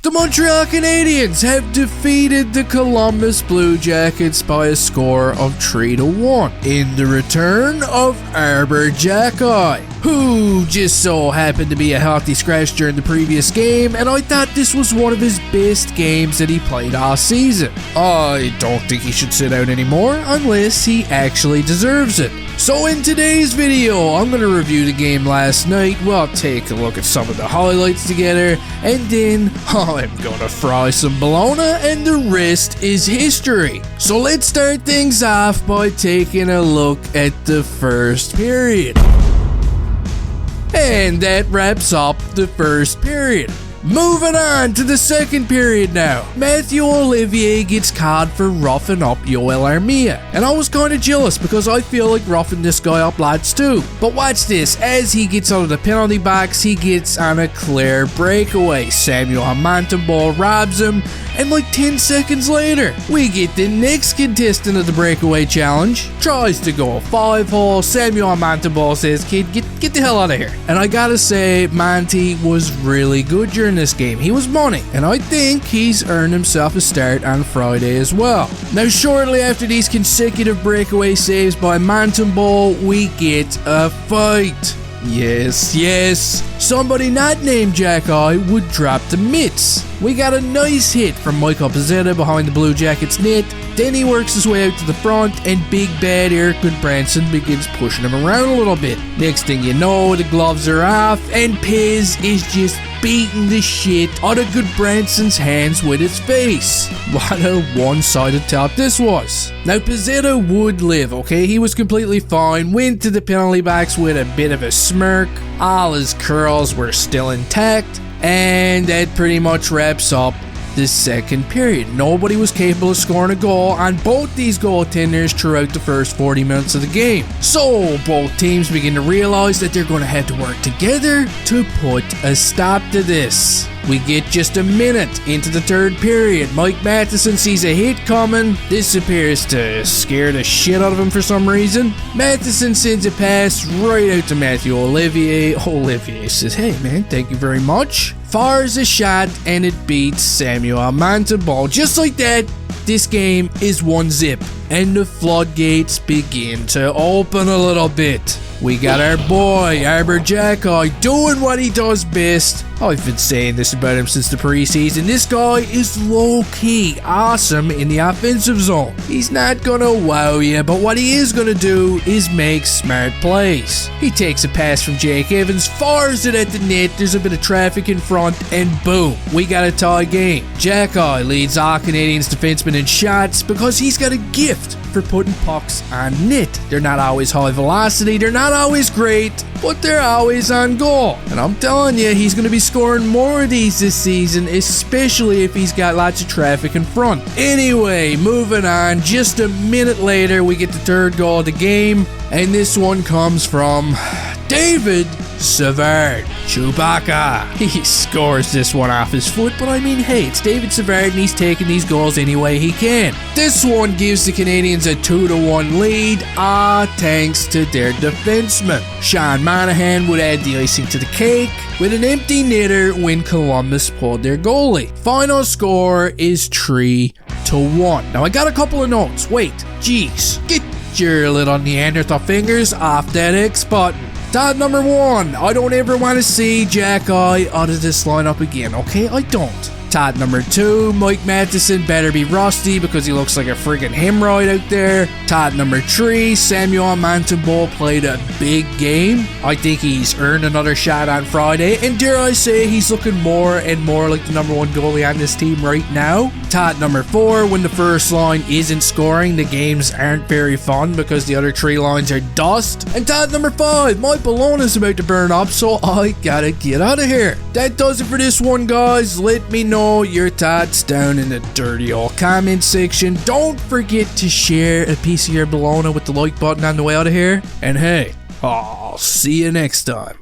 The Montreal Canadiens have defeated the Columbus Blue Jackets by a score of 3-1 in the return of Arber Xhekaj, who just so happened to be a healthy scratch during the previous game, and I thought this was one of his best games that he played all season. I don't think he should sit out anymore unless he actually deserves it. So in today's video, I'm going to review the game last night, we'll take a look at some of the highlights together, and then I'm going to fry some bologna and the rest is history. So let's start things off by taking a look at the first period. And that wraps up the first period. Moving on to the second period now. Matthieu Olivier gets called for roughing up Yoel Armia, and I was kinda jealous because I feel like roughing this guy up lots too. But watch this, as he gets out of the penalty box, he gets on a clear breakaway. Samuel Monahan robs him, and like 10 seconds later, we get the next contestant of the breakaway challenge. Tries to go a 5-hole, Samuel Monahan says, "Kid, get the hell out of here." And I gotta say, Monty was really good during this game. He was money, and I think he's earned himself a start on Friday as well. Now, shortly after these consecutive breakaway saves by Monahan, we get a fight. Yes, somebody not named Xhekaj would drop the mitts. We got a nice hit from Michael Pizzetta behind the Blue Jackets net, then he works his way out to the front and big bad Eric Goodbranson begins pushing him around a little bit. Next thing you know, the gloves are off and Piz is just beating the shit out of Goodbranson's hands with his face. What a one-sided top this was. Now Pizzetta would live, okay? He was completely fine, went to the penalty box with a bit of a smirk, all his curls were still intact, and that pretty much wraps up the second period. Nobody was capable of scoring a goal on both these goaltenders throughout the first 40 minutes of the game. So both teams begin to realize that they're going to have to work together to put a stop to this. We get just a minute into the third period. Mike Matheson sees a hit coming. This appears to scare the shit out of him for some reason. Matheson sends a pass right out to Matthieu Olivier. Olivier says, "Hey man, thank you very much." Fires a shot and it beats Samuel Monahan. Just like that, this game is 1-0 and the floodgates begin to open a little bit. We got our boy Arber Xhekaj doing what he does best. I've been saying this about him since the preseason. This guy is low-key awesome in the offensive zone. He's not gonna wow you, but what he is gonna do is make smart plays. He takes a pass from Jake Evans, fires it at the net, there's a bit of traffic in front, and boom, we got a tie game. Xhekaj leads all Canadiens defensemen in shots because he's got a gift for putting pucks on net. They're not always high velocity, they're not always great, but they're always on goal. And I'm telling you, he's going to be scoring more of these this season, especially if he's got lots of traffic in front. Anyway, moving on, just a minute later, we get the third goal of the game, and this one comes from David Savard. Chewbacca. He scores this one off his foot, but I mean, hey, it's David Savard and he's taking these goals any way he can. This one gives the Canadiens a 2-1 lead, thanks to their defenseman. Sean Monahan would add the icing to the cake with an empty netter when Columbus pulled their goalie. Final score is 3-1. Now I got a couple of notes. Wait, geez, get your little Neanderthal fingers off that X button. Thought number 1, I don't ever want to see Xhekaj out of this lineup again, okay? I don't. Thought number 2, Mike Matheson better be rusty because he looks like a friggin' hemorrhoid out there. Thought number 3, Samuel Monahan played a big game. I think he's earned another shot on Friday, and dare I say he's looking more and more like the number 1 goalie on this team right now. Thought number 4, when the first line isn't scoring, the games aren't very fun because the other 3 lines are dust. And thought number 5, my bologna's about to burn up, so I gotta get out of here. That does it for this one, guys. Let me know your thoughts down in the dirty old comment section. Don't forget to share a piece of your bologna with the like button on the way out of here. And hey, I'll see you next time.